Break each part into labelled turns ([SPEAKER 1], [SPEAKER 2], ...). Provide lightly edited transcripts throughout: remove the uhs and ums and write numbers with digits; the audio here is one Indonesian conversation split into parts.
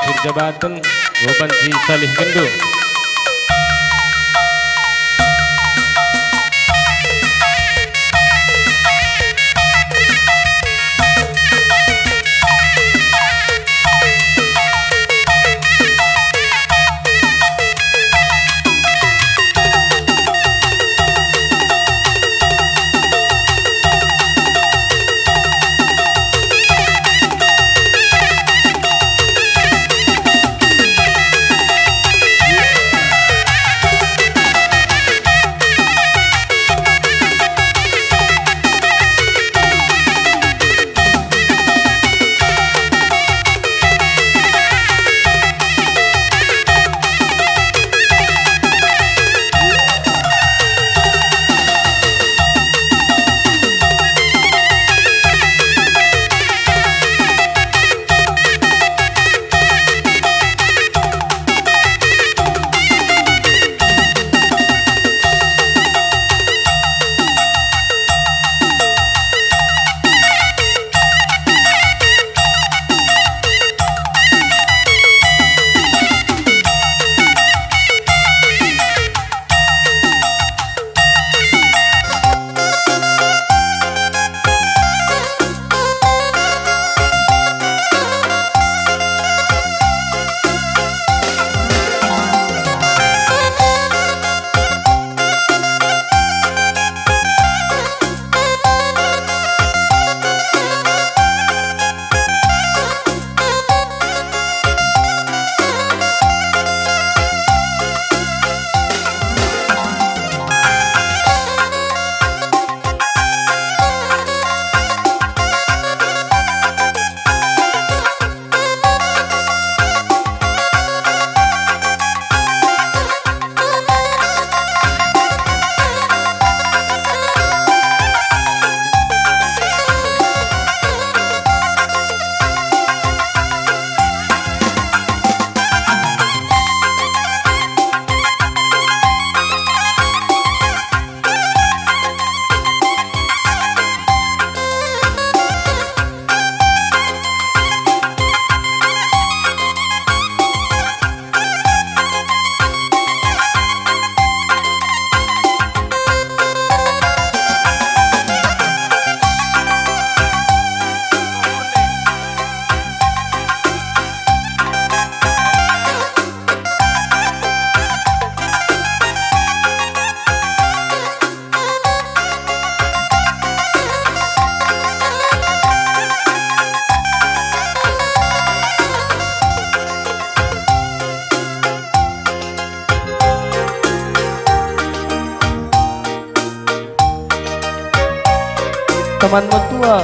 [SPEAKER 1] Surjabaten Goban si Salih Gendo.
[SPEAKER 2] Teman mertua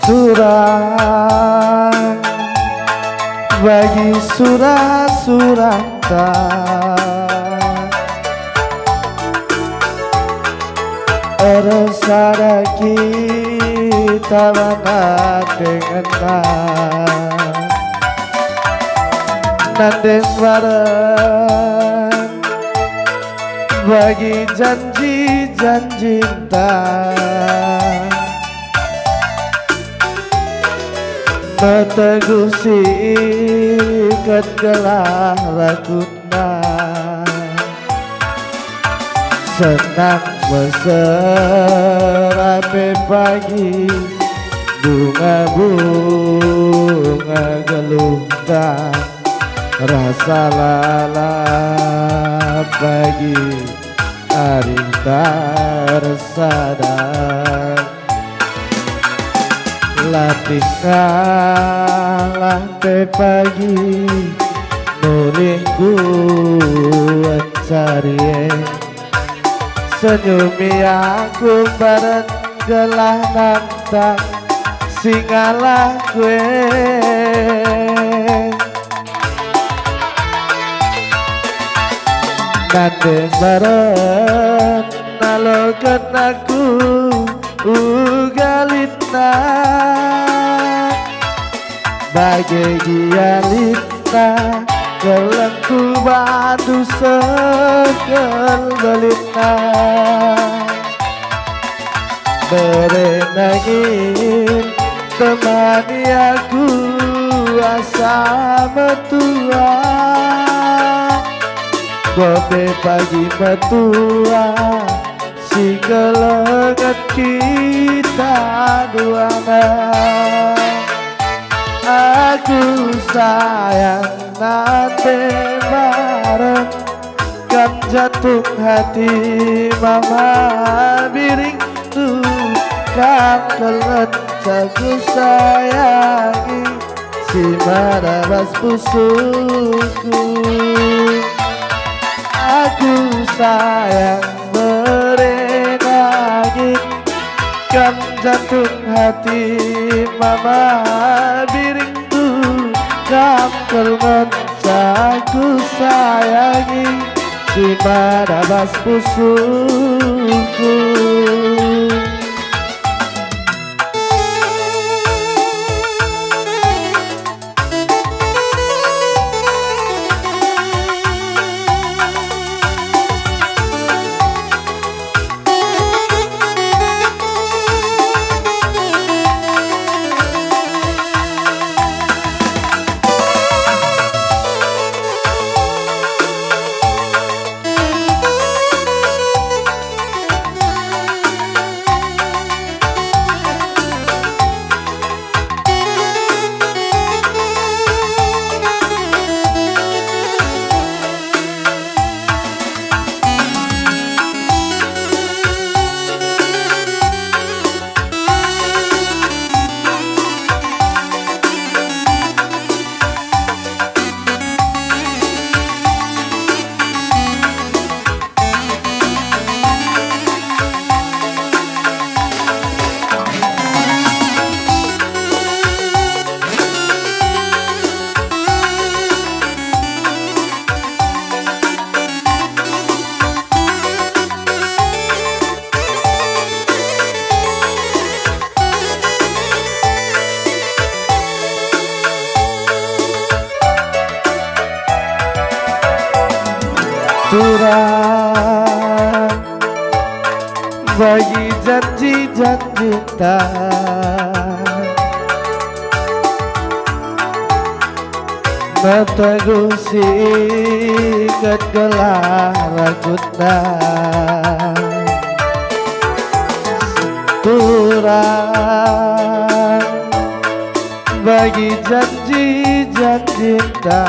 [SPEAKER 2] surang bagi surah-surata resada kita mana dengan nandes bareng bagi janji-janji cinta metegusi ikat gelah laguna senang meserapi pagi bunga-bunga gelungkan rasa lalap pagi hari tersadar latih kalah pagi mulih kuat cari senyumi aku bareng gelah nantang singalah gue nande bareng nalokan aku ugalita bagai gialita kelengku batu sekel belita berenangin temani aku asa metua bobe pagi metua si kelenget kita duana aku sayang nanti bareng kan jatuh hati mama biring tuh kan kelet aku sayangi si marabas pusuku aku sayang berenangin kan jantung hati mama biring tuh kan kelet aku sayangi si marabas pusuku curang bagi janji-janji cinta metegusi ikat gelah laguna curang bagi janji-janji cinta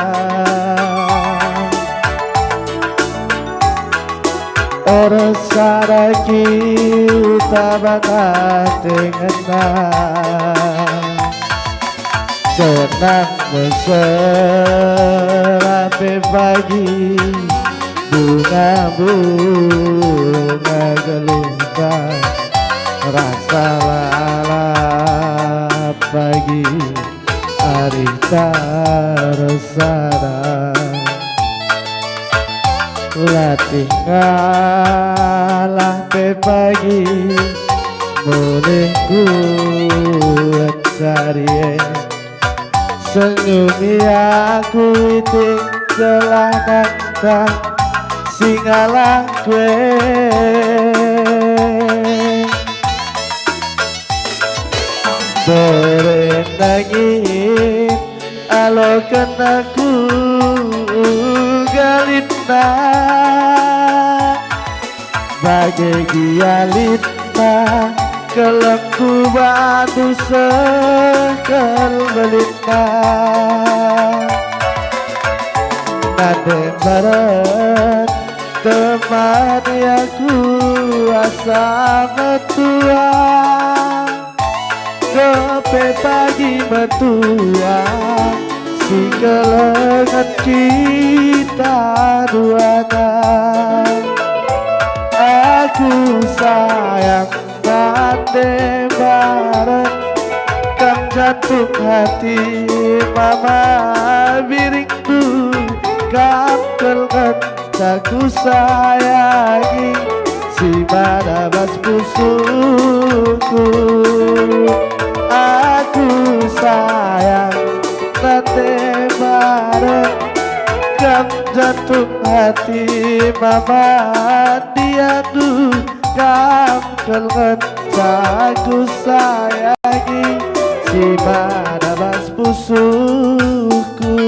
[SPEAKER 2] orang sadar kita bakal dengan senang meserapi pagi bunga-bunga gelungkan rasa lalap pagi hari tersadar latih ngalah pagi boleh kuat cari senyumi aku itik gelah nantang singalah kue berendangin alokan aku galita bagai gialita kelemku batu sekal belita nade barat teman aku asa metua gope pagi metua singgelengan kita duana aku sayang nade barat kan jantung hati mama biringku kapkel aku sayangi si manabas pusuku aku sayang nanti bareng kan jantung hati mama diadu kapkel aku sayangi si manabas pusuku.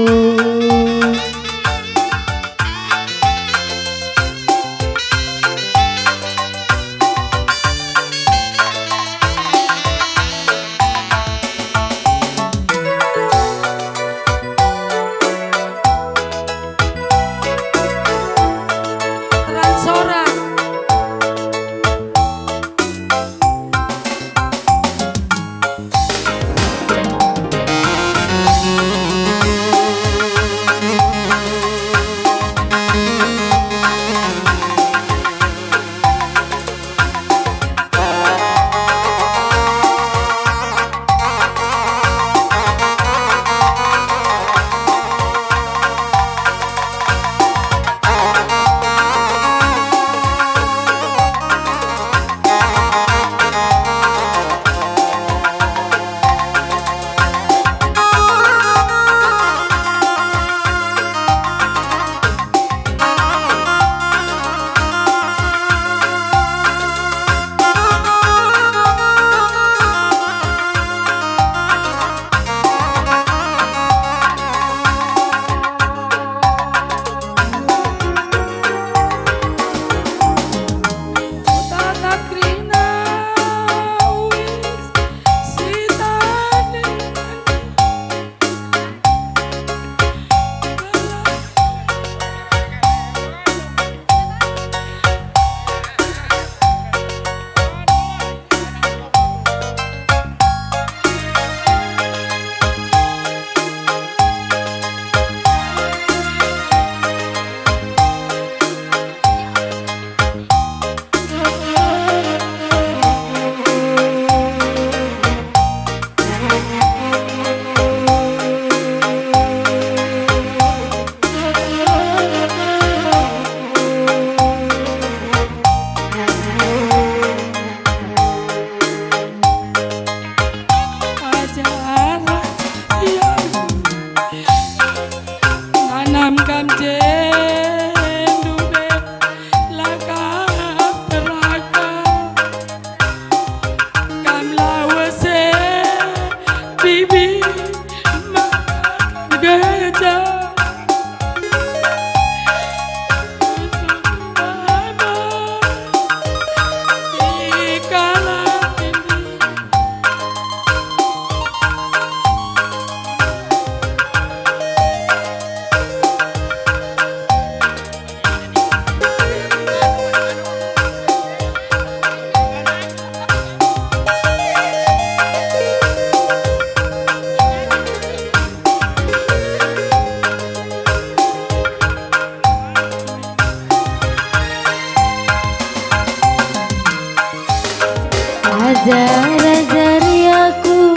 [SPEAKER 3] Ajar-ajari aku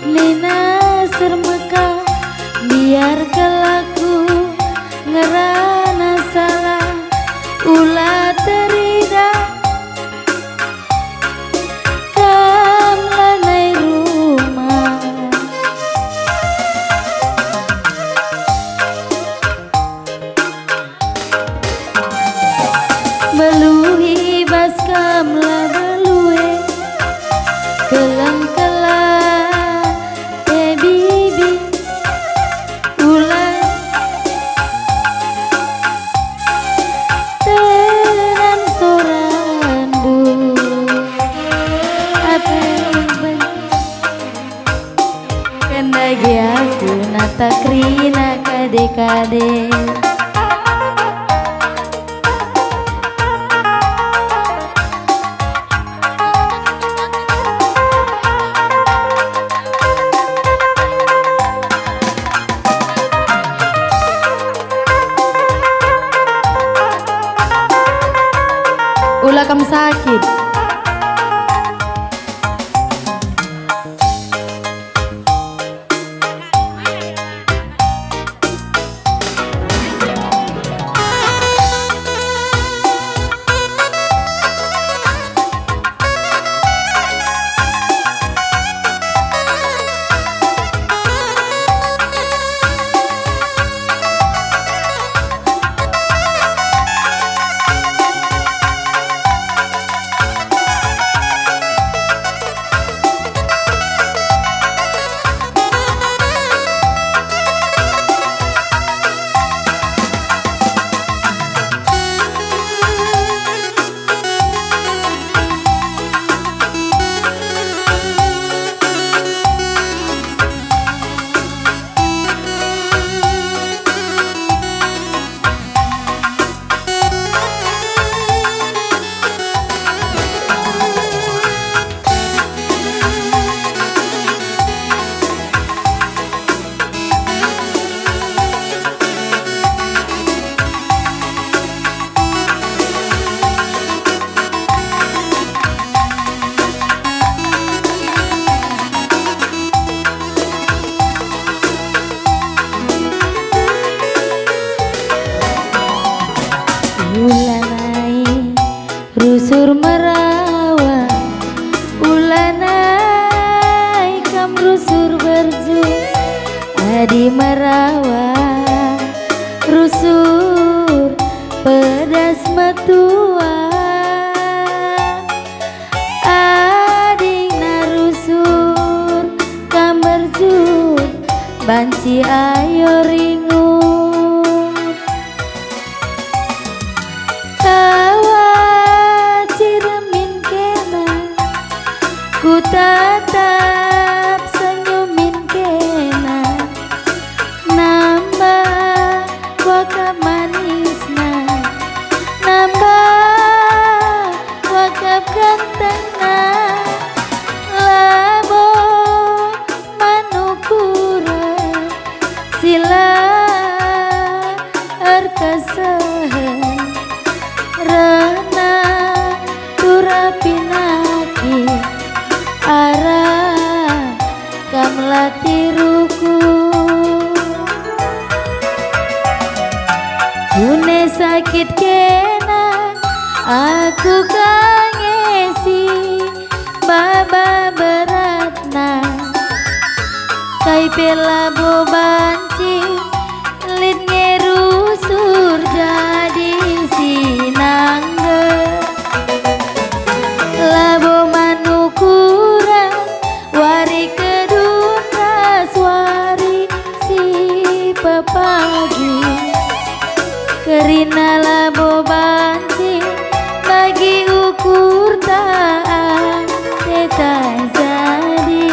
[SPEAKER 3] Lina sermeka biar kelaku ngerana salah ulah terida kam lanai rumah kade. Ulah kamu sakit. Ulanai rusur merawa, ulanai kam rusur berju, adi merawa rusur pedas metua, adi narusur kam berju, banci ayo ringu. Ku tetap senyumin kena, nambah wakap manisna, nambah wakap gantengna, labo manukura sila erkasahan rana turapinaki arah kamlatiruku Une sakit kena aku kangesi baba beratna kai pela bobanci lid ngerusur jadi sinangge labo manukura wari keduna suari si pepagi kerina labo banci bagi ukur tak teta jadi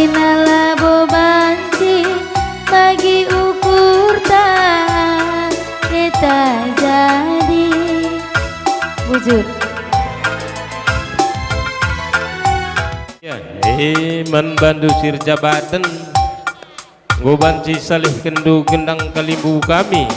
[SPEAKER 3] Sinala bobanci bagi ukur tak kita jadi bujur.
[SPEAKER 1] Ya, bandu sir jabatan Gobanci salih kendu gendang kalimbu kami